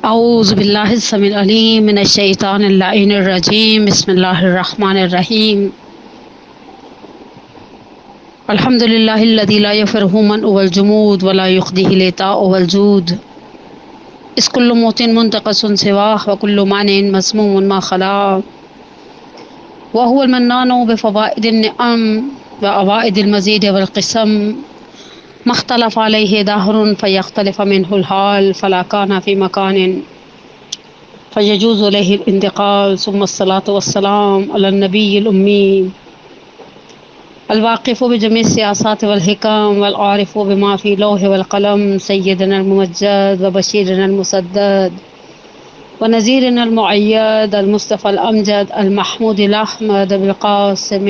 اعوذ باللہ السمیع العلیم من الشیطان اللعین الرجیم بسم اللہ الرحمن الرحیم الحمد للہ الذی لا یفرہ من والجمود ولا یخدیہ لیتا والجود اس کل موت منتقص سواہ وکل مانع مسموم ما خلا وهو المنان بفوائد النعم وأوائد المزید والقسم ما اختلف علیہ دہر فیختلف منہ الحال فلا کان فی مکان فیجوز علیہ الانتقال ثم الصلاة والسلام علی النبی الأمی الواقف بجميع السیاسات والحکم والعارف بما فی لوح والقلم سیدنا الممجد وبشیرنا المسدد ونذیرنا المؤید المصطفى الامجد المحمود الاحمد بالقاسم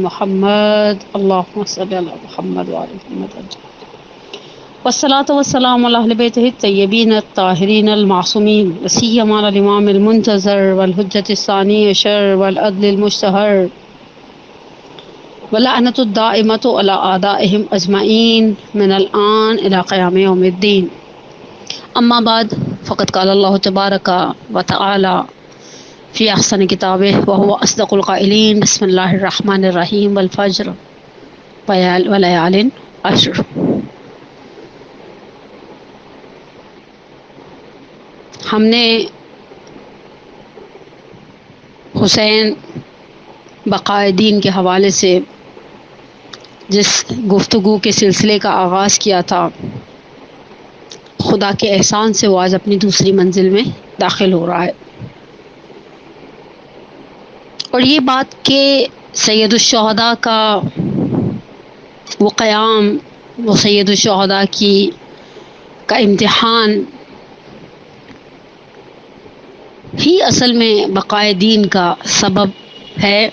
محمد اللهم صل علی محمد وعلی محمد والصلاة والسلام علی اہل بیتہ الطیبین الطاہرین المعصومین وسیما علی الامام المنتظر والحجۃ الثانی عشر والعدل المشتہر واللعنۃ الدائمۃ علی اعدائہم اجمعین من الآن الی قیام یوم الدین اما بعد فقد قال اللہ تبارک و تعالی فی احسن کتابہ وهو اصدق القائلین بسم اللہ الرحمن الرحیم والفجر ولیال عشر۔ ہم نے حسین بقائے دین کے حوالے سے جس گفتگو کے سلسلے کا آغاز کیا تھا، خدا کے احسان سے وہ آج اپنی دوسری منزل میں داخل ہو رہا ہے، اور یہ بات کہ سید الشہداء کا وہ قیام، وہ سید الشہداء کا امتحان ہی اصل میں بقائے دین کا سبب ہے۔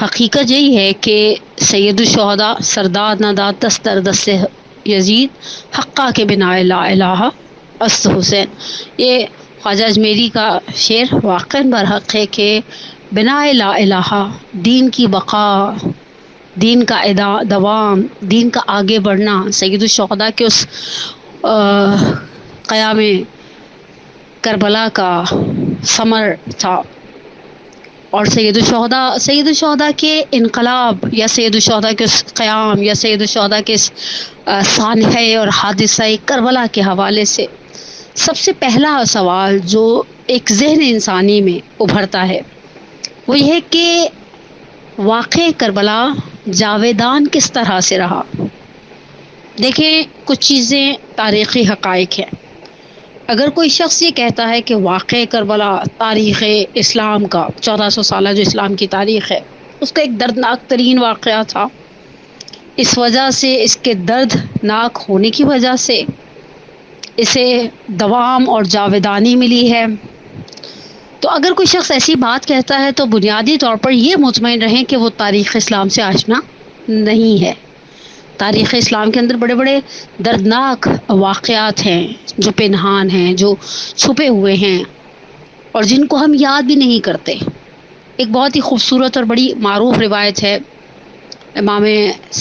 حقیقت یہی ہے کہ سید الشہداء سرداد ناداد دستر دست یزید حقا کے بنا لا الہ است حسین، یہ خواجہ اجمیری کا شعر واقعاً برحق ہے کہ بنا لا الہ، دین کی بقا، دین کا دوام، دین کا آگے بڑھنا سید الشہداء کے اس قیام کربلا کا ثمر تھا۔ اور سید الشہداء کے انقلاب یا سید الشہداء کے اس قیام یا سید الشہداء کے اس سانحہ اور حادثہ کربلا کے حوالے سے سب سے پہلا سوال جو ایک ذہن انسانی میں ابھرتا ہے وہ یہ ہے کہ واقعہ کربلا جاویدان کس طرح سے رہا۔ دیکھیں، کچھ چیزیں تاریخی حقائق ہیں۔ اگر کوئی شخص یہ کہتا ہے کہ واقعہ کربلا تاریخ اسلام کا 1400 سالہ جو اسلام کی تاریخ ہے اس کا ایک دردناک ترین واقعہ تھا، اس وجہ سے، اس کے دردناک ہونے کی وجہ سے اسے دوام اور جاویدانی ملی ہے، تو اگر کوئی شخص ایسی بات کہتا ہے تو بنیادی طور پر یہ مطمئن رہیں کہ وہ تاریخ اسلام سے آشنا نہیں ہے۔ تاریخ اسلام کے اندر بڑے بڑے دردناک واقعات ہیں جو پنہان ہیں، جو چھپے ہوئے ہیں اور جن کو ہم یاد بھی نہیں کرتے۔ ایک بہت ہی خوبصورت اور بڑی معروف روایت ہے امام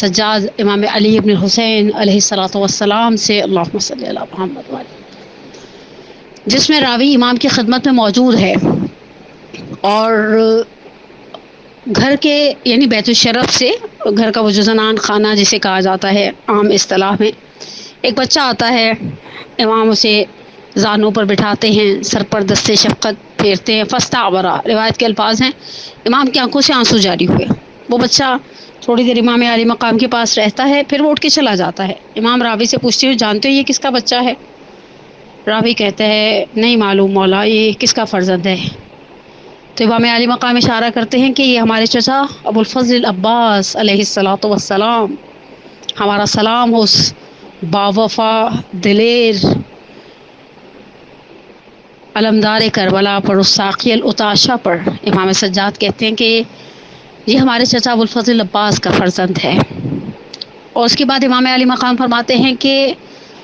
سجاد امام علی ابن الحسین علیہ الصلوۃ والسلام سے، اللہم صلی علی محمد وعلی، جس میں راوی امام کی خدمت میں موجود ہے اور گھر کے یعنی بیت الشرف سے، گھر کا وہ جو زنان خانہ جسے کہا جاتا ہے عام اصطلاح میں، ایک بچہ آتا ہے، امام اسے زانوں پر بٹھاتے ہیں، سر پر دست شفقت پھیرتے ہیں، فاستعبرا، روایت کے الفاظ ہیں امام کی آنکھوں سے آنسو جاری ہوئے۔ وہ بچہ تھوڑی دیر امام علی مقام کے پاس رہتا ہے، پھر وہ اٹھ کے چلا جاتا ہے۔ امام راوی سے پوچھتے ہوئے، جانتے ہو یہ کس کا بچہ ہے؟ راوی کہتا ہے، نہیں معلوم مولا، یہ کس کا فرزند ہے؟ تو امام علی مقام اشارہ کرتے ہیں کہ یہ ہمارے چچا ابو الفضل عباس علیہ الصلوۃ والسلام، ہمارا سلام ہو اس باوفا دلیر علمدار کربلا پر، اس ساقی العطاشہ پر۔ امام سجاد کہتے ہیں کہ یہ ہمارے چچا ابو الفضل عباس کا فرزند ہے۔ اور اس کے بعد امام علی مقام فرماتے ہیں کہ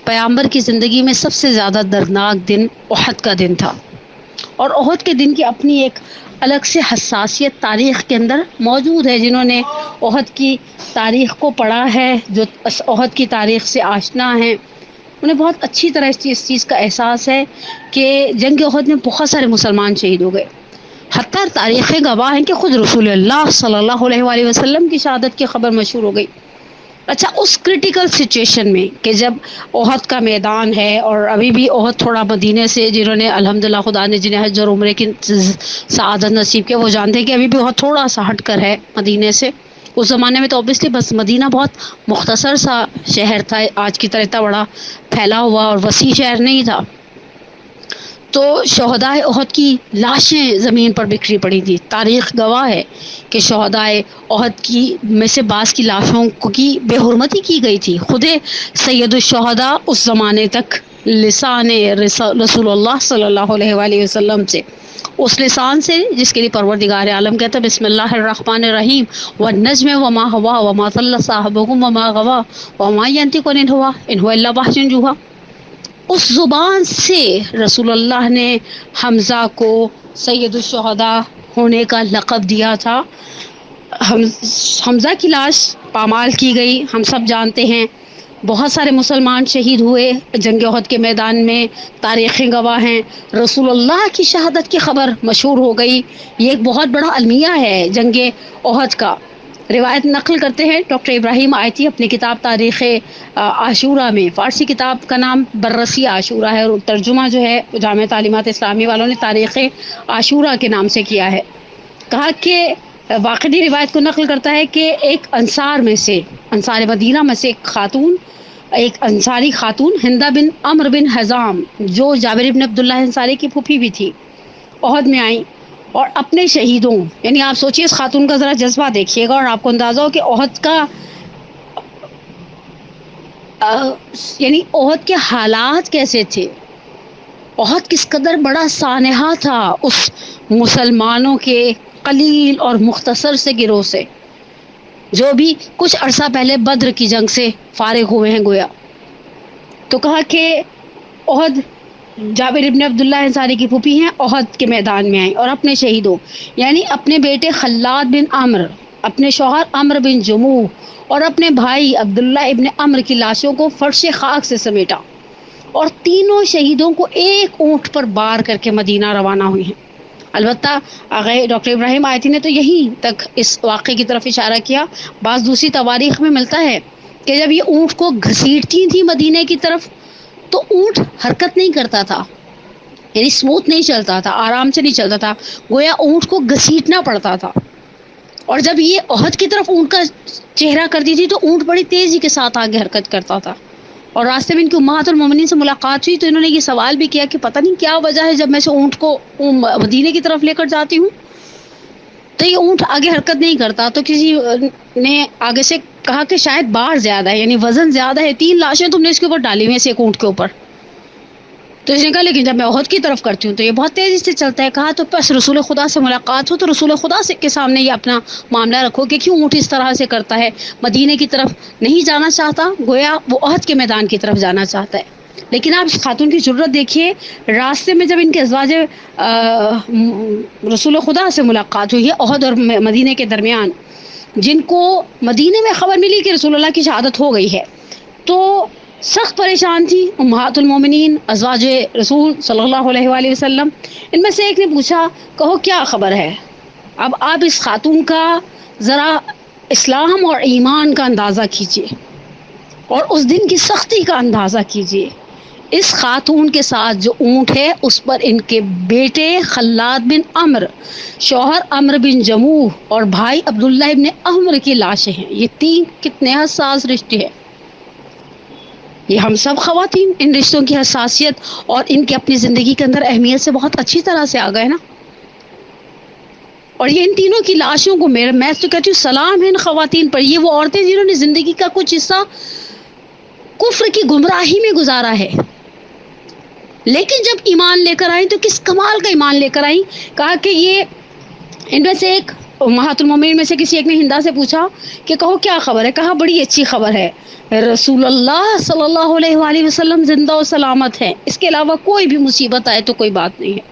پیغمبر کی زندگی میں سب سے زیادہ دردناک دن احد کا دن تھا، اور احد کے دن کی اپنی ایک الگ سے حساسیت تاریخ کے اندر موجود ہے۔ جنہوں نے احد کی تاریخ کو پڑھا ہے، جو احد کی تاریخ سے آشنا ہیں، انہیں بہت اچھی طرح اس چیز کا احساس ہے کہ جنگ احد میں بہت سارے مسلمان شہید ہو گئے. حتیٰ تاریخ گواہ ہیں کہ خود رسول اللہ صلی اللہ علیہ وآلہ وسلم کی شہادت کی خبر مشہور ہو گئی. اچھا اس کرٹیکل سچویشن میں کہ جب احد کا میدان ہے اور ابھی بھی احد تھوڑا مدینے سے، جنہوں نے الحمدللہ خدا نے جنہیں حج اور عمرے کی سعادت نصیب کیا وہ جانتے ہیں کہ ابھی بھی احد تھوڑا سا ہٹ کر ہے مدینے سے. اس زمانے میں تو اوبیسلی بس مدینہ بہت مختصر سا شہر تھا، آج کی طرح اتنا بڑا پھیلا ہوا اور وسیع شہر نہیں تھا. تو شہدائے احد کی لاشیں زمین پر بکھری پڑی تھی. تاریخ گواہ ہے کہ شہدائے احد کی میں سے بعض کی لاشوں کی بے حرمتی کی گئی تھی. خود سید الشہداء اس زمانے تک لسان رسول اللہ صلی اللہ علیہ وآلہ وسلم سے، اس لسان سے جس کے لیے پروردگار عالم کہتا ہے بسم اللہ الرحمن الرحیم والنجم وما ہوا وما ضل صاحبکم وما غوا وما ینطق عن الہوی ان هو الا وحی یوحی. اس زبان سے رسول اللہ نے حمزہ کو سید الشہداء ہونے کا لقب دیا تھا. حمزہ کی لاش پامال کی گئی، ہم سب جانتے ہیں. بہت سارے مسلمان شہید ہوئے جنگ احد کے میدان میں، تاریخ گواہ ہیں. رسول اللہ کی شہادت کی خبر مشہور ہو گئی. یہ ایک بہت بڑا المیہ ہے جنگ احد کا. روایت نقل کرتے ہیں ڈاکٹر ابراہیم آیتی اپنی کتاب تاریخ عاشورہ میں، فارسی کتاب کا نام بررسی عاشورہ ہے اور ترجمہ جو ہے جامعہ تعلیمات اسلامی والوں نے تاریخ عاشورہ کے نام سے کیا ہے. کہا کہ واقعی روایت کو نقل کرتا ہے کہ ایک انصار میں سے، انصار مدینہ میں سے ایک انصاری خاتون ہندہ بن عمرو بن حزام جو جابر بن عبداللہ انصاری کی پھوپھی بھی تھی، احد میں آئیں اور اپنے شہیدوں، یعنی آپ سوچئے اس خاتون کا ذرا جذبہ دیکھیے گا اور آپ کو اندازہ ہو کہ احد کا یعنی احد کے حالات کیسے تھے، احد کس قدر بڑا سانحہ تھا اس مسلمانوں کے قلیل اور مختصر سے گروہ سے جو بھی کچھ عرصہ پہلے بدر کی جنگ سے فارغ ہوئے ہیں گویا. تو کہا کہ احد، جابر ابن عبداللہ انصاری کی پھوپھی ہیں، احد کے میدان میں آئیں اور اپنے شہیدوں یعنی اپنے بیٹے خلاد بن عمرو، اپنے شوہر عمرو بن جموح اور اپنے بھائی عبداللہ ابن عمرو کی لاشوں کو فرش خاک سے سمیٹا اور تینوں شہیدوں کو ایک اونٹ پر بار کر کے مدینہ روانہ ہوئی ہیں. البتہ ڈاکٹر ابراہیم آیتی نے تو یہیں تک اس واقعے کی طرف اشارہ کیا. بعض دوسری تواریخ میں ملتا ہے کہ جب یہ اونٹ کو گھسیٹتی تھی مدینے کی طرف تو اونٹ حرکت نہیں کرتا تھا، یعنی سموتھ نہیں چلتا تھا، آرام سے نہیں چلتا تھا، گویا اونٹ کو گھسیٹنا پڑتا تھا. اور جب یہ احد کی طرف اونٹ کا چہرہ کرتی تھی تو اونٹ بڑی تیزی کے ساتھ آگے حرکت کرتا تھا. اور راستے میں ان کی امہات المومنین سے ملاقات ہوئی تو انہوں نے یہ سوال بھی کیا کہ پتہ نہیں کیا وجہ ہے جب میں سے اونٹ کو مدینے کی طرف لے کر جاتی ہوں تو یہ اونٹ آگے حرکت نہیں کرتا. تو کسی نے آگے سے کہا کہ شاید بار زیادہ ہے، یعنی وزن زیادہ ہے، 3 لاشیں تم نے اس کے اوپر ڈالی ہوئی ہیں، ایک اونٹ کے اوپر. تو اس نے کہا لیکن جب میں احد کی طرف کرتی ہوں تو یہ بہت تیزی سے چلتا ہے. کہا تو بس رسول خدا سے ملاقات ہو تو رسول خدا کے سامنے یہ اپنا معاملہ رکھو کہ کیوں اونٹ اس طرح سے کرتا ہے، مدینے کی طرف نہیں جانا چاہتا، گویا وہ احد کے میدان کی طرف جانا چاہتا ہے. لیکن آپ اس خاتون کی جرت دیکھیے، راستے میں جب ان کے ازواج رسول خدا سے ملاقات ہوئی ہے احد اور مدینے کے درمیان، جن کو مدینے میں خبر ملی کہ رسول اللہ کی شہادت ہو گئی ہے تو سخت پریشان تھی امہات المومنین ازواج رسول صلی اللہ علیہ وآلہ وسلم. ان میں سے ایک نے پوچھا کہو کیا خبر ہے. اب آپ اس خاتون کا ذرا اسلام اور ایمان کا اندازہ کیجئے اور اس دن کی سختی کا اندازہ کیجئے. اس خاتون کے ساتھ جو اونٹ ہے اس پر ان کے بیٹے خلاد بن عمرو، شوہر عمرو بن جموح اور بھائی عبداللہ ابن عمرو کی لاشیں ہیں. یہ 3 کتنے حساس رشتے ہیں. یہ ہم سب خواتین ان رشتوں کی حساسیت اور ان کے اپنی زندگی کے اندر اہمیت سے بہت اچھی طرح سے آ گئے نا. اور یہ ان تینوں کی لاشوں کو میں تو کہتی ہوں سلام ہے ان خواتین پر. یہ وہ عورتیں جنہوں نے زندگی کا کچھ حصہ کفر کی گمراہی میں گزارا ہے لیکن جب ایمان لے کر آئیں تو کس کمال کا ایمان لے کر آئیں. کہا کہ یہ ان میں سے ایک امہات المومنین میں سے کسی ایک نے ہندا سے پوچھا کہ کہو کیا خبر ہے. کہا بڑی اچھی خبر ہے، رسول اللہ صلی اللہ علیہ وآلہ وسلم زندہ و سلامت ہیں، اس کے علاوہ کوئی بھی مصیبت آئے تو کوئی بات نہیں ہے.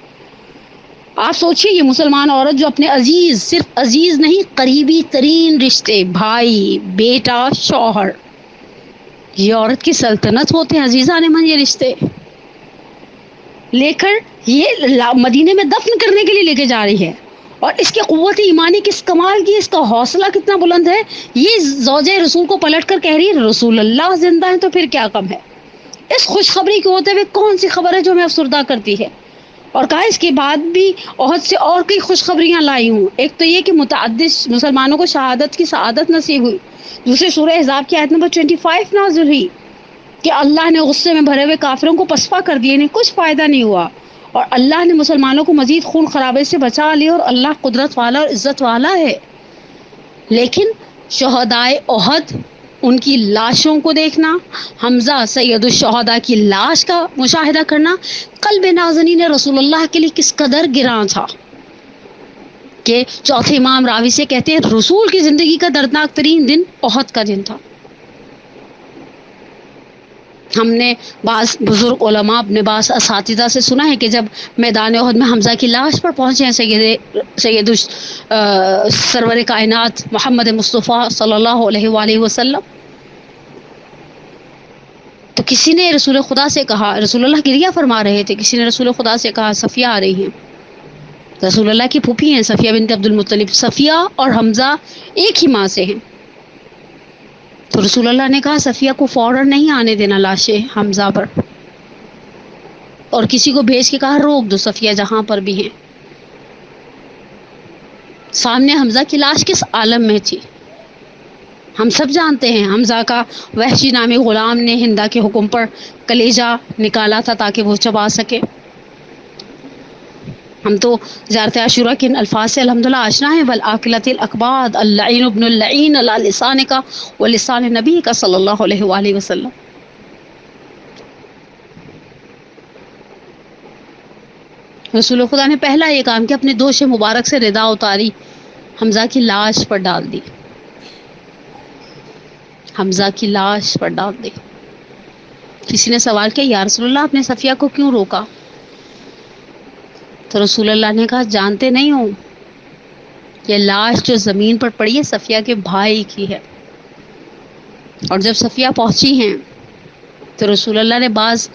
آپ سوچئے یہ مسلمان عورت جو اپنے عزیز، صرف عزیز نہیں قریبی ترین رشتے، بھائی، بیٹا، شوہر، یہ عورت کی سلطنت ہوتے ہیں عزیزان من، یہ رشتے لے کر یہ مدینے میں دفن کرنے کے لیے لے کے جا رہی ہے، اور اس کی قوت ایمانی کس کمال کی، اس کا حوصلہ کتنا بلند ہے. یہ زوجہ رسول کو پلٹ کر کہہ رہی ہے رسول اللہ زندہ ہیں تو پھر کیا کم ہے. اس خوشخبری کے ہوتے ہوئے کون سی خبر ہے جو ہمیں افسردہ کرتی ہے. اور کہا اس کے بعد بھی عہد سے اور کئی خوشخبریاں لائی ہوں. ایک تو یہ کہ متعدد مسلمانوں کو شہادت کی سعادت نصیب ہوئی. دوسرے سورہ احزاب کی آیت نمبر 25 نازل ہوئی کہ اللہ نے غصے میں بھرے ہوئے کافروں کو پسپا کر دیے، انہیں کچھ فائدہ نہیں ہوا، اور اللہ نے مسلمانوں کو مزید خون خرابے سے بچا لیا، اور اللہ قدرت والا اور عزت والا ہے. لیکن شہدائے احد، ان کی لاشوں کو دیکھنا، حمزہ سید الشہداء کی لاش کا مشاہدہ کرنا قلب نازنین رسول اللہ کے لیے کس قدر گراں تھا کہ چوتھے امام راوی سے کہتے ہیں رسول کی زندگی کا دردناک ترین دن احد کا دن تھا. ہم نے بعض بزرگ علماء اپنے بعض اساتذہ سے سنا ہے کہ جب میدان احد میں حمزہ کی لاش پر پہنچے ہیں سید سرور کائنات محمد مصطفیٰ صلی اللہ علیہ وآلہ وسلم، تو کسی نے رسول خدا سے کہا، رسول اللہ گریہ فرما رہے تھے، کسی نے رسول خدا سے کہا صفیہ آ رہی ہیں. رسول اللہ کی پھوپھی ہیں صفیہ بنت عبد المطلب. صفیہ اور حمزہ ایک ہی ماں سے ہیں. تو رسول اللہ نے کہا صفیہ کو فوراً نہیں آنے دینا لاشیں حمزہ پر، اور کسی کو بھیج کے کہا روک دو صفیہ جہاں پر بھی ہیں. سامنے حمزہ کی لاش کس عالم میں تھی ہم سب جانتے ہیں. حمزہ کا وحشی نامی غلام نے ہندا کے حکم پر کلیجہ نکالا تھا تاکہ وہ چبا سکے. ہم تو زیارت عاشورہ کے ان الفاظ سے الحمدللہ آشنا ہیں. والآکلۃ الاکباد اللعین ابن اللعین علی لسانک ولسان نبی کا صلی اللہ علیہ وآلہ وسلم. رسول خدا نے پہلا یہ کام کیا، اپنے دوش مبارک سے ردا اتاری، حمزہ کی لاش پر ڈال دی. حمزہ کی لاش پر ڈال دی. کسی نے سوال کیا یا رسول اللہ آپ نے صفیہ کو کیوں روکا؟ تو رسول اللہ نے کہا جانتے نہیں ہوں یہ لاش جو زمین پر پڑی ہے صفیہ کے بھائی کی ہے. اور جب صفیہ پہنچی ہیں تو رسول اللہ نے بعض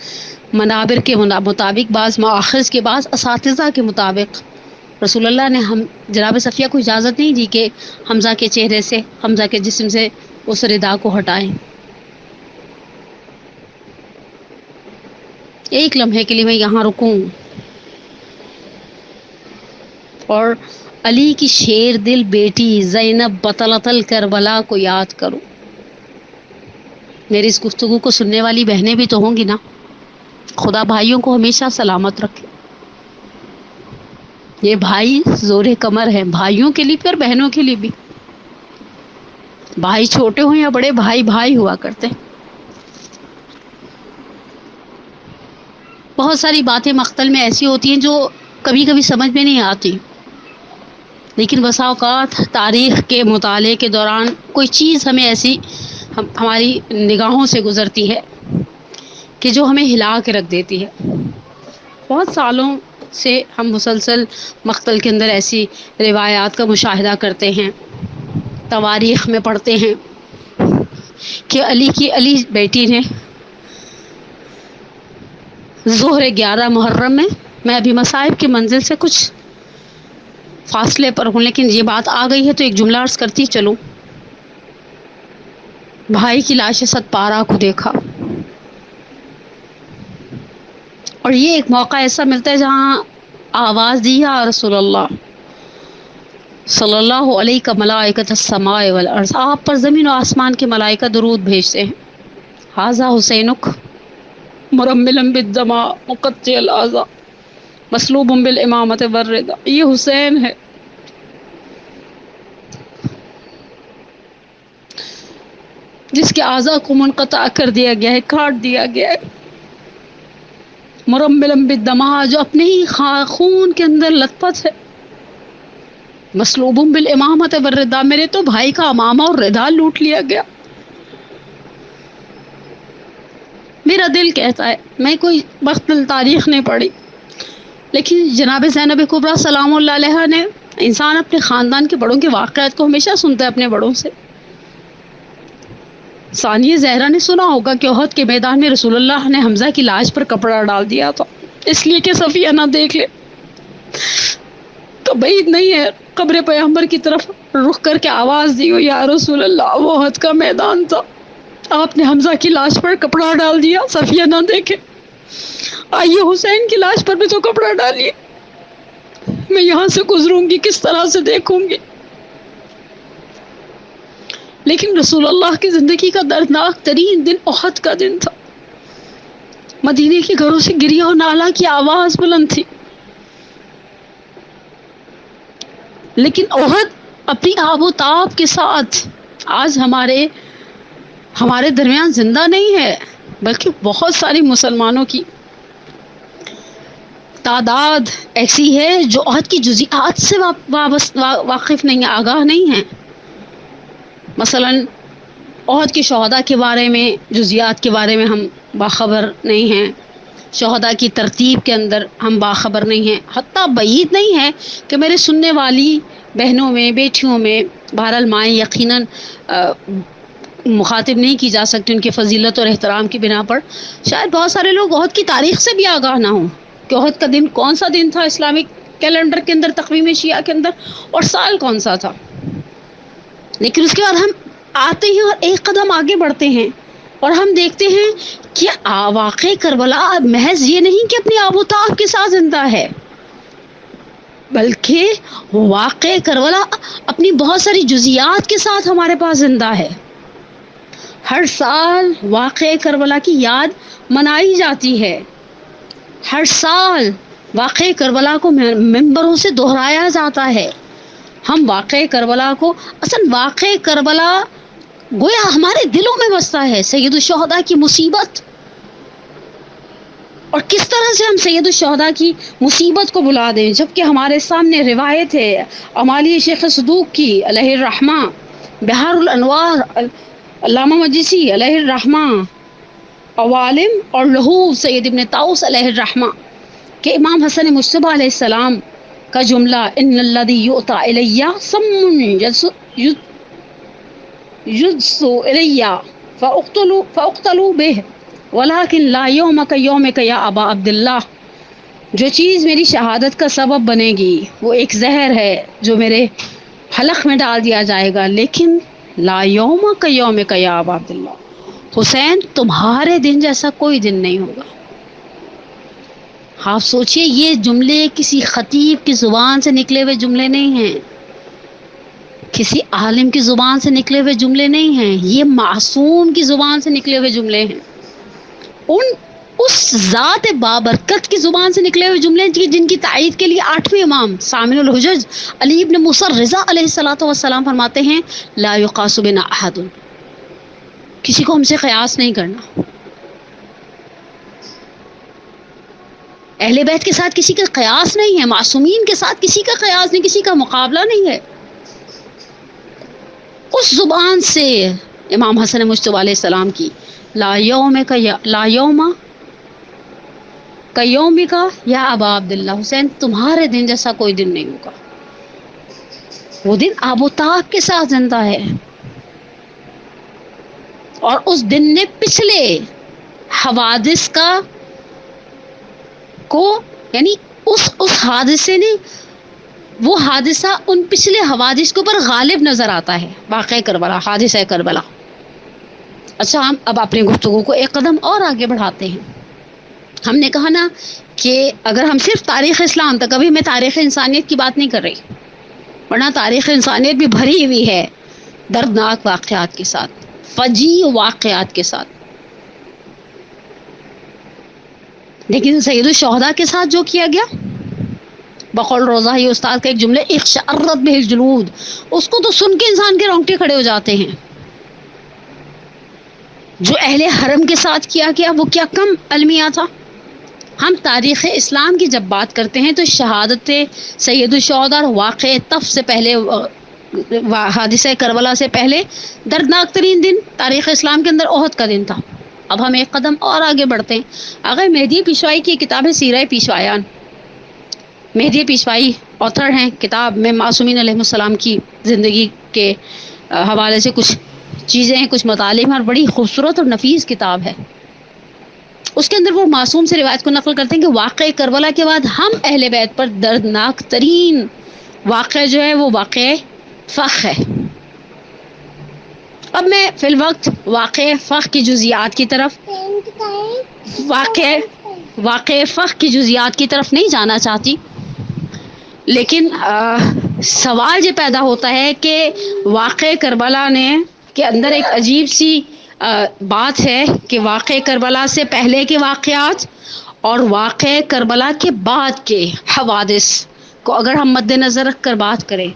منابر کے مطابق، بعض مآخذ کے، بعض اساتذہ کے مطابق رسول اللہ نے جناب صفیہ کو اجازت نہیں دی کہ حمزہ کے چہرے سے، حمزہ کے جسم سے اس ردا کو ہٹائیں. ایک لمحے کے لیے میں یہاں رکوں اور علی کی شیر دل بیٹی زینب بطلۃ الکربلا کو یاد کروں. میری اس گفتگو کو سننے والی بہنیں بھی تو ہوں گی نا. خدا بھائیوں کو ہمیشہ سلامت رکھے. یہ بھائی زور کمر ہیں، بھائیوں کے لیے بھی اور بہنوں کے لیے بھی. بھائی چھوٹے ہوں یا بڑے، بھائی بھائی ہوا کرتے. بہت ساری باتیں مقتل میں ایسی ہوتی ہیں جو کبھی کبھی سمجھ میں نہیں آتی، لیکن بسا اوقات تاریخ کے مطالعے کے دوران کوئی چیز ہمیں ایسی ہماری نگاہوں سے گزرتی ہے کہ جو ہمیں ہلا کے رکھ دیتی ہے. بہت سالوں سے ہم مسلسل مقتل کے اندر ایسی روایات کا مشاہدہ کرتے ہیں، تواریخ میں پڑھتے ہیں کہ علی بیٹی نے ظہر 11 محرم میں ابھی مصائب کی منزل سے کچھ فاصلے پر ہوں لیکن یہ بات آ گئی ہے تو ایک جملہ عرض کرتی چلوں. بھائی کی لاش 7 کو دیکھا، اور یہ ایک موقع ایسا ملتا ہے جہاں آواز دی یا رسول اللہ صلی اللہ علیہ کا ملائکۃ السماء والارض، آپ پر زمین و آسمان کے ملائکہ درود بھیجتے ہیں. ھذا حسینک مرملا بالدماء مقطع الاعضاء مسلوب بالامامۃ والرضا. یہ حسین ہے جس کے اعضاء کو منقطع کر دیا گیا ہے، کاٹ دیا گیا ہے. مرملا بالدماء، جو اپنے ہی خون کے اندر لت پت ہے. مسلوب بالامامۃ والرضا، میرے تو بھائی کا امامہ اور رضا لوٹ لیا گیا. میرا دل کہتا ہے، میں کوئی مقتل تاریخ نہیں پڑھی لیکن جناب زینب کبریٰ سلام اللہ علیہا نے، انسان اپنے خاندان کے بڑوں کے واقعات کو ہمیشہ سنتا ہے اپنے بڑوں سے. ثانیہ زہرا نے سنا ہوگا کہ احد کے میدان میں رسول اللہ نے حمزہ کی لاش پر کپڑا ڈال دیا تھا، اس لیے کہ صفیہ نہ دیکھ لے۔ تو بعید نہیں ہے قبر پیغمبر کی طرف رخ کر کے آواز دی ہو، یا رسول اللہ وہ احد کا میدان تھا، آپ نے حمزہ کی لاش پر کپڑا ڈال دیا، صفیہ نہ دیکھے، آئیے حسین کی لاش پر بھی تو کپڑا ڈالیے، میں یہاں سے گزروں گی کس طرح سے دیکھوں گی۔ لیکن رسول اللہ کی زندگی کا دردناک ترین دن احد کا دن تھا۔ مدینے کے گھروں سے گریہ و نالہ کی آواز بلند تھی، لیکن احد اپنی آب و تاب کے ساتھ آج ہمارے درمیان زندہ نہیں ہے، بلکہ بہت ساری مسلمانوں کی تعداد ایسی ہے جو احد کی جزیات سے واقف نہیں، آگاہ نہیں ہیں۔ مثلا احد کے شہداء کے بارے میں، جزیات کے بارے میں ہم باخبر نہیں ہیں، شہداء کی ترتیب کے اندر ہم باخبر نہیں ہیں، حتیٰ بعید نہیں ہے کہ میرے سننے والی بہنوں میں، بیٹیوں میں، بہرحال مائیں یقیناً مخاطب نہیں کی جا سکتی ان کی فضیلت اور احترام کی بنا پر، شاید بہت سارے لوگ احد کی تاریخ سے بھی آگاہ نہ ہوں کہ احد کا دن کون سا دن تھا اسلامک کیلنڈر کے اندر، تقویم شیعہ کے اندر، اور سال کون سا تھا۔ لیکن اس کے بعد ہم آتے ہیں اور ایک قدم آگے بڑھتے ہیں اور ہم دیکھتے ہیں کہ واقع کربلا محض یہ نہیں کہ اپنی آب و تاب کے ساتھ زندہ ہے، بلکہ واقع کربلا اپنی بہت ساری جزیات کے ساتھ ہمارے پاس زندہ ہے۔ ہر سال واقع کربلا کی یاد منائی جاتی ہے، ہر سال واقع کربلا کو منبروں سے دہرایا جاتا ہے۔ ہم واقع کربلا کو، اصل واقع کربلا گویا ہمارے دلوں میں بستا ہے، سید الشہداء کی مصیبت، اور کس طرح سے ہم سید الشہداء کی مصیبت کو بلا دیں، جبکہ ہمارے سامنے روایت ہے امالی شیخ صدوق کی علیہ الرحمہ، بحار الانوار علامہ مجلسی علیہ الرحمہ، عوالم اور لہو سید ابن طاؤس علیہ الرحمہ کہ امام حسن مجتبیٰ علیہ السلام کا جملہ ان الذی یؤتی الی سم یجسو الی فاقتلوا بہ ولکن لا یومک یومک یا ابا عبداللہ، جو چیز میری شہادت کا سبب بنے گی وہ ایک زہر ہے جو میرے حلق میں ڈال دیا جائے گا، لیکن لا یومک یومک یا ابا عبداللہ، حسین تمہارے دن جیسا کوئی دن نہیں ہوگا۔ آپ سوچئے یہ جملے کسی خطیب کی زبان سے نکلے ہوئے جملے نہیں ہیں، کسی عالم کی زبان سے نکلے ہوئے جملے نہیں ہیں، یہ معصوم کی زبان سے نکلے ہوئے جملے ہیں، اس ذات بابرکت کی زبان سے نکلے ہوئے جملے جن کی تائید کے لیے 8ویں امام سامن الحجج علی ابن موسیٰ الرضا علیہ السلام فرماتے ہیں لا یقاس بنا احد، کسی کو ہم سے قیاس نہیں کرنا، اہل بیت کے ساتھ کسی کا قیاس نہیں ہے، معصومین کے ساتھ کسی کا قیاس نہیں، کسی کا مقابلہ نہیں ہے۔ اس زبان سے امام حسن مجتبیٰ علیہ السلام کی لا یوم کا یوم کا یا ابا عبداللہ، حسین تمہارے دن جیسا کوئی دن نہیں ہوگا، وہ دن آب و تاب کے ساتھ زندہ ہے، اور اس دن نے پچھلے حوادث یعنی اس حادثے نے، وہ حادثہ ان پچھلے حوادث کے اوپر غالب نظر آتا ہے، واقع کربلا، حادثہ کربلا۔ اچھا، ہم اب اپنی گفتگو کو ایک قدم اور آگے بڑھاتے ہیں۔ ہم نے کہا نا کہ اگر ہم صرف تاریخ اسلام تک، ابھی میں تاریخ انسانیت کی بات نہیں کر رہی، ورنہ تاریخ انسانیت بھی بھری ہوئی ہے دردناک واقعات کے ساتھ، فجیع واقعات کے ساتھ، لیکن سید الشہداء کے ساتھ جو کیا گیا، بقول روضہ ہی استاد کا ایک جملہ اخشعرت بہ الجلود، اس کو تو سن کے انسان کے رونگٹے کھڑے ہو جاتے ہیں۔ جو اہل حرم کے ساتھ کیا گیا وہ کیا کم المیہ تھا۔ ہم تاریخ اسلام کی جب بات کرتے ہیں تو شہادت سید الشہداء اور واقع طف سے پہلے، حادثہ کربلا سے پہلے دردناک ترین دن تاریخ اسلام کے اندر احد کا دن تھا۔ اب ہم ایک قدم اور آگے بڑھتے ہیں۔ اگر مہدی پیشوائی کی کتاب ہے سیرہ پیشوایان، مہدی پیشوائی آتھر ہیں کتاب میں، معصومین علیہ السلام کی زندگی کے حوالے سے کچھ چیزیں ہیں، کچھ مطالب ہیں، اور بڑی خوبصورت اور نفیس کتاب ہے. اس کے اندر وہ معصوم سے روایت کو نقل کرتے ہیں کہ واقعہ کربلا کے بعد ہم اہل بیت پر دردناک ترین واقعہ جو ہے وہ واقعہ فخ ہے. اب میں فی الوقت واقعہ فخ کی جزیات کی طرف واقع فخ کی جزیات کی طرف نہیں جانا چاہتی، لیکن سوال یہ پیدا ہوتا ہے کہ واقع کربلا نے کے اندر ایک عجیب سی بات ہے کہ واقع کربلا سے پہلے کے واقعات اور واقع کربلا کے بعد کے حوادث کو اگر ہم مد نظر رکھ کر بات کریں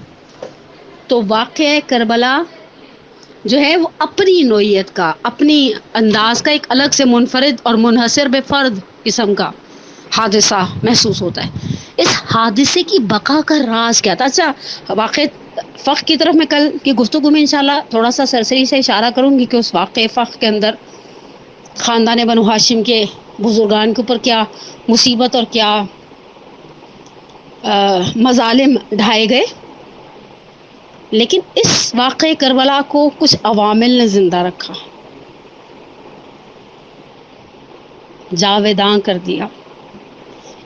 تو واقع کربلا جو ہے وہ اپنی نوعیت کا، اپنی انداز کا ایک الگ سے منفرد اور منحصر بے فرد قسم کا حادثہ محسوس ہوتا ہے. اس حادثے کی بقا کا راز کیا تھا؟ اچھا، واقع فخ کی طرف میں کل کی گفتگو میں انشاءاللہ تھوڑا سا سرسری سے اشارہ کروں گی کہ اس واقع فخ کے اندر خاندان بنو ہاشم کے بزرگان کے اوپر کیا مصیبت اور کیا مظالم ڈھائے گئے. لیکن اس واقع کربلا کو کچھ عوامل نے زندہ رکھا، جاویداں کر دیا.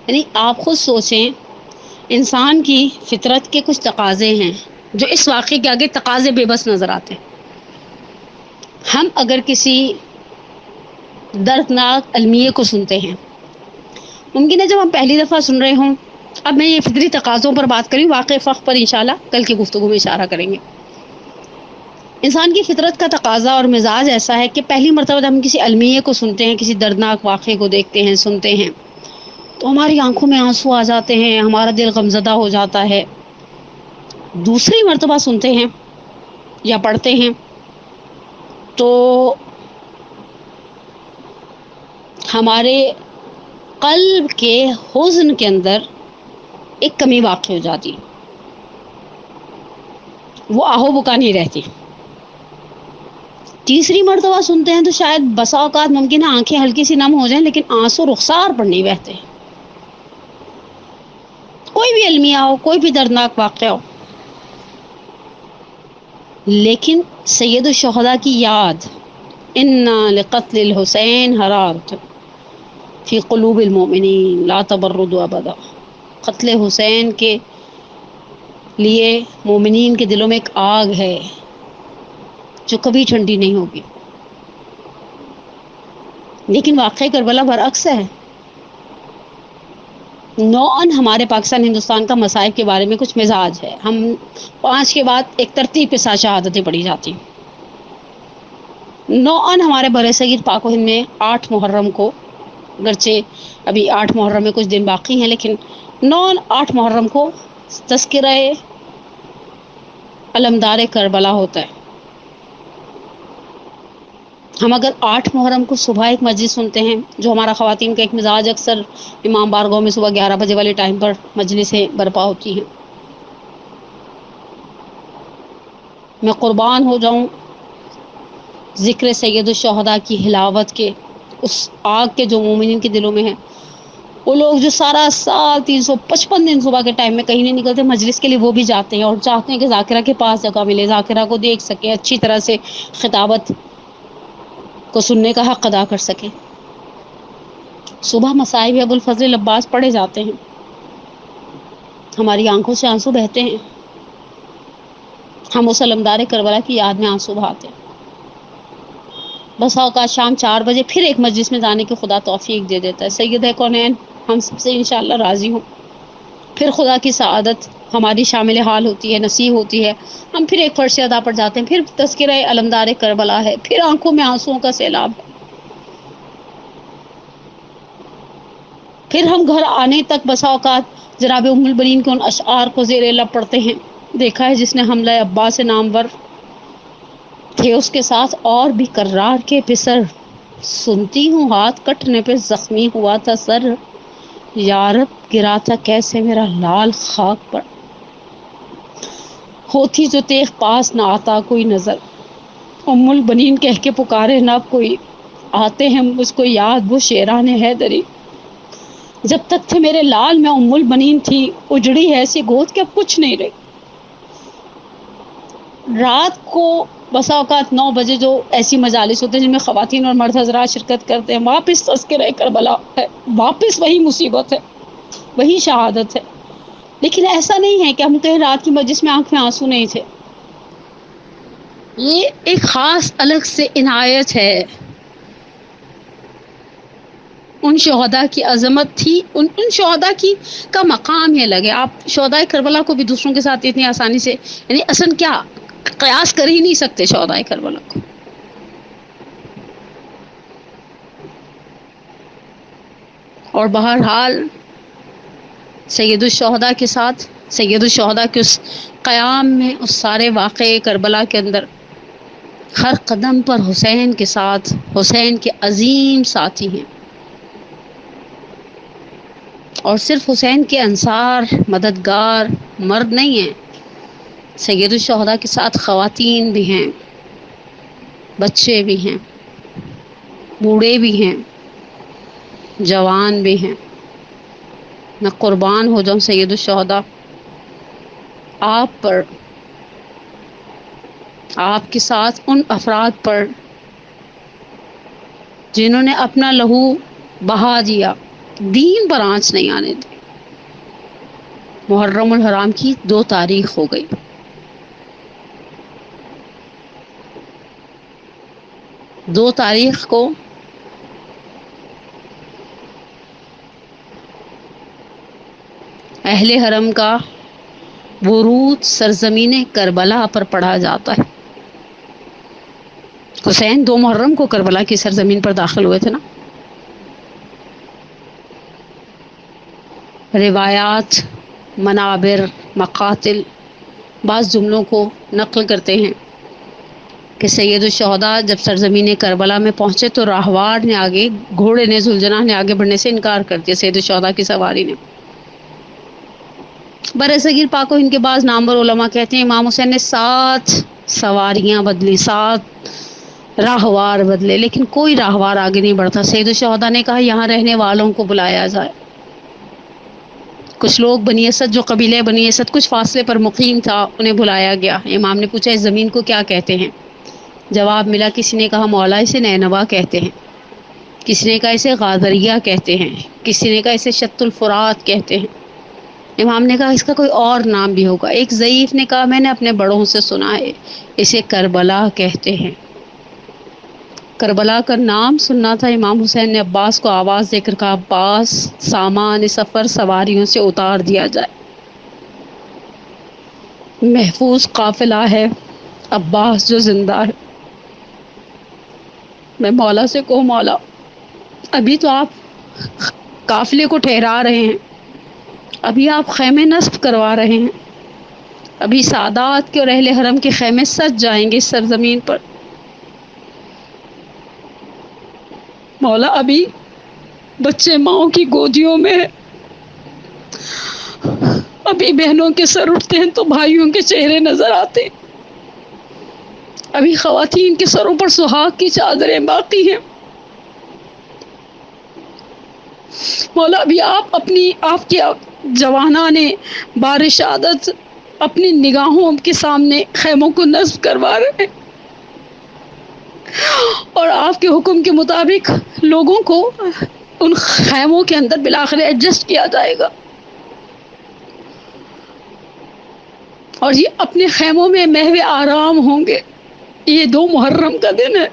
یعنی آپ خود سوچیں، انسان کی فطرت کے کچھ تقاضے ہیں جو اس واقعے کے آگے تقاضے بے بس نظر آتے ہیں. ہم اگر کسی دردناک المیے کو سنتے ہیں، ممکن ہے جب ہم پہلی دفعہ سن رہے ہوں، اب میں یہ فطری تقاضوں پر بات کری، واقع فخ پر انشاءاللہ کل کی گفتگو میں اشارہ کریں گے. انسان کی فطرت کا تقاضا اور مزاج ایسا ہے کہ پہلی مرتبہ جب ہم کسی المیے کو سنتے ہیں، کسی دردناک واقعے کو دیکھتے ہیں، سنتے ہیں، تو ہماری آنکھوں میں آنسو آ جاتے ہیں، ہمارا دل غمزدہ ہو جاتا ہے. دوسری مرتبہ سنتے ہیں یا پڑھتے ہیں تو ہمارے قلب کے حزن کے اندر ایک کمی واقع ہو جاتی، وہ آہو بکا نہیں رہتی. تیسری مرتبہ سنتے ہیں تو شاید بسا اوقات ممکن ہے آنکھیں ہلکی سی نم ہو جائیں، لیکن آنسو رخسار پر نہیں بہتے. کوئی بھی المیہ ہو، کوئی بھی دردناک واقعہ ہو، لیکن سید الشہداء کی یاد، انا لقتل الحسین حرارت فی قلوب المؤمنین لا تبردوا ابدا. قتل حسین کے لیے مومنین کے دلوں میں ایک آگ ہے جو کبھی ٹھنڈی نہیں ہوگی. لیکن واقعہ کربلا برعکس ہے. نوعاً ہمارے پاکستان ہندوستان کا مصائب کے بارے میں کچھ مزاج ہے، ہم 5 کے بعد ایک ترتیب کے ساتھ شہادتیں پڑھی جاتی. نوعاً ہمارے برصغیر پاک و ہند میں 8 محرم کو، گرچہ ابھی 8 محرم میں کچھ دن باقی ہیں، لیکن نوعاً 8 محرم کو تذکرہ علمدار کربلا ہوتا ہے. ہم اگر 8 محرم کو صبح ایک مجلس سنتے ہیں، جو ہمارا خواتین کا ایک مزاج اکثر امام بارگاہ میں صبح 11 بجے والے ٹائم پر مجلسیں برپا ہوتی ہیں. میں قربان ہو جاؤں ذکر سید الشہداء کی حلاوت کے، اس آگ کے جو مومنین کے دلوں میں ہے. وہ لوگ جو سارا سال 355 دن صبح کے ٹائم میں کہیں نہیں نکلتے مجلس کے لیے، وہ بھی جاتے ہیں اور چاہتے ہیں کہ ذاکرہ کے پاس جگہ ملے، ذاکرہ کو دیکھ سکیں، اچھی طرح سے خطابت کو سننے کا حق ادا کر سکیں. صبح مصائب ابو الفضل عباس پڑھے جاتے ہیں، ہماری آنکھوں سے آنسو بہتے ہیں، ہم اس علمدار کربلا کی یاد میں آنسو بہاتے ہیں. بس اوقات شام 4 بجے پھر ایک مجلس میں جانے کی خدا توفیق دے دیتا ہے. سید کونین ہم سب سے انشاءاللہ راضی ہوں. پھر خدا کی سعادت ہماری شامل حال ہوتی ہے، نصیب ہوتی ہے. ہم پھر ایک فرض ادا پر جاتے ہیں، پھر تذکرہ علمدار کربلا ہے، پھر آنکھوں میں آنسوؤں کا سیلاب ہے. پھر ہم گھر آنے تک بسا اوقات جناب ام البنین کے ان اشعار کو زیر لب پڑھتے ہیں. دیکھا ہے جس نے حملہ عباس نامور تھے اس کے ساتھ اور بھی کرار کے پسر، سنتی ہوں ہاتھ کٹنے پہ زخمی ہوا تھا سر، یارب گرا تھا کیسے میرا لال خاک پر، ہوتی جو تیغ پاس نہ آتا کوئی نظر، ام البنین کہہ کے پکارے نہ کوئی، آتے ہیں مجھ کو یاد وہ شیران حیدری، جب تک تھے میرے لال میں ام البنین تھی، اجڑی ایسی گود کہ اب کچھ نہیں رہی. رات کو بسا اوقات 9 بجے جو ایسی مجالس ہوتے ہیں جن میں خواتین اور مرد حضرات شرکت کرتے ہیں، واپس تذکرہ کربلا ہے، واپس وہی مصیبت ہے، وہی شہادت ہے. لیکن ایسا نہیں ہے کہ ہم کہیں رات کی مجلس میں آنکھ میں آنسو نہیں تھے. یہ ایک خاص الگ سے عنایت ہے. ان شہداء کی عظمت تھی، ان شہداء کی کا مقام ہی الگ ہے. آپ شہداء کربلا کو بھی دوسروں کے ساتھ اتنی آسانی سے، یعنی اصلا کیا قیاس کر ہی نہیں سکتے شہداء کربلا کو. اور بہرحال سید الشہداء کے ساتھ، سید الشہداء کے اس قیام میں، اس سارے واقعے کربلا کے اندر ہر قدم پر حسین کے ساتھ، حسین کے عظیم ساتھی ہیں. اور صرف حسین کے انصار، مددگار مرد نہیں ہیں، سید الشہداء کے ساتھ خواتین بھی ہیں، بچے بھی ہیں، بوڑھے بھی ہیں، جوان بھی ہیں. میں قربان ہو جاؤں سید الشہداء آپ پر، آپ کے ساتھ ان افراد پر جنہوں نے اپنا لہو بہا دیا، دین پر آنچ نہیں آنے دی. محرم الحرام کی 2 تاریخ ہو گئی. 2 تاریخ کو اہل حرم کا ورود سرزمین کربلا پر پڑھا جاتا ہے. حسین 2 محرم کو کربلا کی سرزمین پر داخل ہوئے تھے نا. روایات، منابر، مقاتل بعض جملوں کو نقل کرتے ہیں کہ سید الشہداء جب سرزمین کربلا میں پہنچے تو راہوار نے آگے، گھوڑے نے، ذوالجناح نے آگے بڑھنے سے انکار کر دیا سید الشہداء کی سواری نے. برصغیر پاک و ہند کے بعض نامور علماء کہتے ہیں امام حسین نے 7 سواریاں بدلی، 7 راہوار بدلے، لیکن کوئی راہوار آگے نہیں بڑھتا. سید الشہداء نے کہا یہاں رہنے والوں کو بلایا جائے. کچھ لوگ بنی اسد، جو قبیلہ بنی اسد کچھ فاصلے پر مقیم تھا، انہیں بلایا گیا. امام نے پوچھا اس زمین کو کیا کہتے ہیں؟ جواب ملا، کسی نے کہا مولا اسے نینوا کہتے ہیں، کسی نے کہا اسے غادریہ کہتے ہیں، کسی نے کہا اسے شط الفرات کہتے ہیں. امام نے کہا اس کا کوئی اور نام بھی ہوگا. ایک ضعیف نے کہا میں نے اپنے بڑوں سے سنا ہے اسے کربلا کہتے ہیں. کربلا کا نام سننا تھا. امام حسین نے عباس کو آواز دے کر کہا عباس، سامان سفر سواریوں سے اتار دیا جائے، محفوظ قافلہ ہے، عباس جو زندہ ہے. میں مولا سے کہوں مولا ابھی تو آپ قافلے کو ٹھہرا رہے ہیں، ابھی آپ خیمے نصب کروا رہے ہیں، ابھی سادات کے اور اہل حرم کے خیمے سج جائیں گے اس سرزمین پر. مولا ابھی بچے ماؤں کی گودیوں میں، ابھی بہنوں کے سر اٹھتے ہیں تو بھائیوں کے چہرے نظر آتے، ابھی خواتین کے سروں پر سہاگ کی چادریں باقی ہیں. مولا ابھی آپ کے جوانان بارشادت اپنی نگاہوں کے سامنے خیموں کو نصب کروا رہے ہیں، اور آپ کے حکم کے مطابق لوگوں کو ان خیموں کے اندر بالآخر ایڈجسٹ کیا جائے گا، اور یہ اپنے خیموں میں محو آرام ہوں گے. یہ 2 محرم کا دن ہے،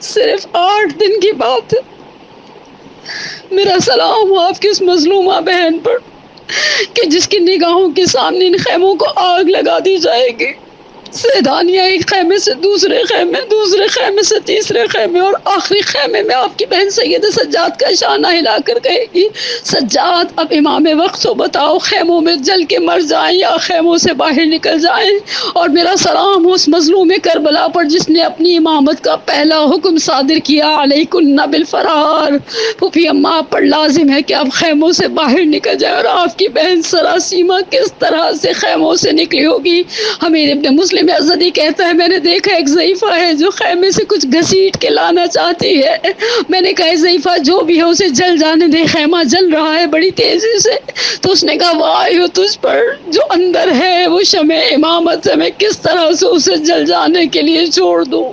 صرف 8 دن کی بات ہے. میرا سلام ہو آپ کی اس مظلومہ بہن پر کہ جس کی نگاہوں کے سامنے ان خیموں کو آگ لگا دی جائے گی. سیدانیہ ایک خیمے سے دوسرے خیمے، دوسرے خیمے سے تیسرے خیمے، اور آخری خیمے میں آپ کی بہن سید سجاد کا اشانہ ہلا کر کہے گی سجاد اب امام وقت ہو، بتاؤ خیموں میں جل کے مر جائیں یا خیموں سے باہر نکل جائیں. اور میرا سلام ہو اس مظلوم کربلا پر جس نے اپنی امامت کا پہلا حکم صادر کیا علیکن بالفرار. پھوپھی اماں پر لازم ہے کہ آپ خیموں سے باہر نکل جائیں. اور آپ کی بہن سراسیمہ کس طرح سے خیموں سے نکلی ہوگی، ہمیں ابن مسلم مسلم ازدی کہتا ہے میں نے دیکھا ایک ضعیفہ ہے جو خیمے سے کچھ گھسیٹ کے لانا چاہتی ہے. میں نے کہا ضعیفہ جو بھی ہے اسے جل جانے دے، خیمہ جل رہا ہے بڑی تیزی سے. تو اس نے کہا واہ ہو تجھ پر، جو اندر ہے وہ شمع امامت ہے، میں کس طرح سے اسے جل جانے کے لیے چھوڑ دوں.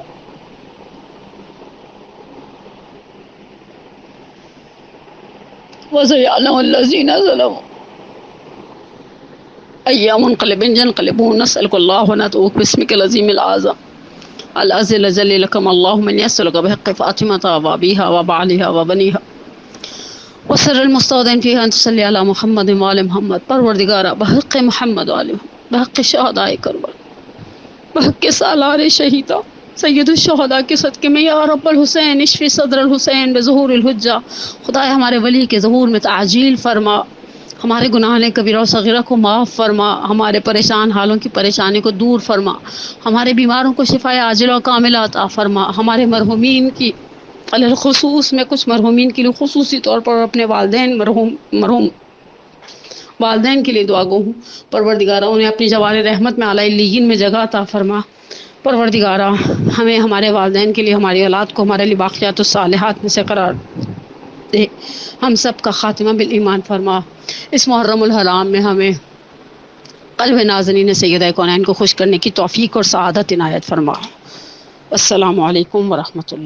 وَسَيَعْلَمُ الَّذِينَ ظَلَمُوا أَيَّ مُنقَلِبٍ يَنقَلِبُونَ. نسألك الله وندعوك باسمك العظيم الأعظم العزل جليلكم اللهم من يسألك بحق فاطمة وأبيها وبعلها وبنيها وسر المستودع فيها أن تصلي على محمد وآل محمد. پروردگارا بحق محمد وآل محمد، بحق شہداء کربلا، بحق سالار شہیدہ سید الشہداء کے صدقے میں یا رب الحسین اشفی صدر الحسین بظہور الحجہ. خدا ہمارے ولی کے ظہور میں تعجیل فرما، ہمارے گناہ کبیرہ و صغیرہ کو معاف فرما، ہمارے پریشان حالوں کی پریشانی کو دور فرما، ہمارے بیماروں کو شفا عاجلہ و کاملہ عطا فرما. ہمارے مرحومین کی الخصوص میں کچھ مرحومین کے لیے خصوصی طور پر اپنے والدین مرحوم والدین کے لیے دعا گو ہوں. پروردگارہ انہیں اپنی جوار رحمت میں اعلیٰ علیین میں جگہ عطا فرما. پروردگارہ ہمیں ہمارے والدین کے لیے، ہماری اولاد کو ہمارے لیے باقیات الصالحات میں سے قرار دے. ہم سب کا خاتمہ بالایمان فرما. اس محرم الحرام میں ہمیں قلب نازنین سیدہ کونین کو خوش کرنے کی توفیق اور سعادت عنایت فرما. السلام علیکم ورحمۃ اللہ.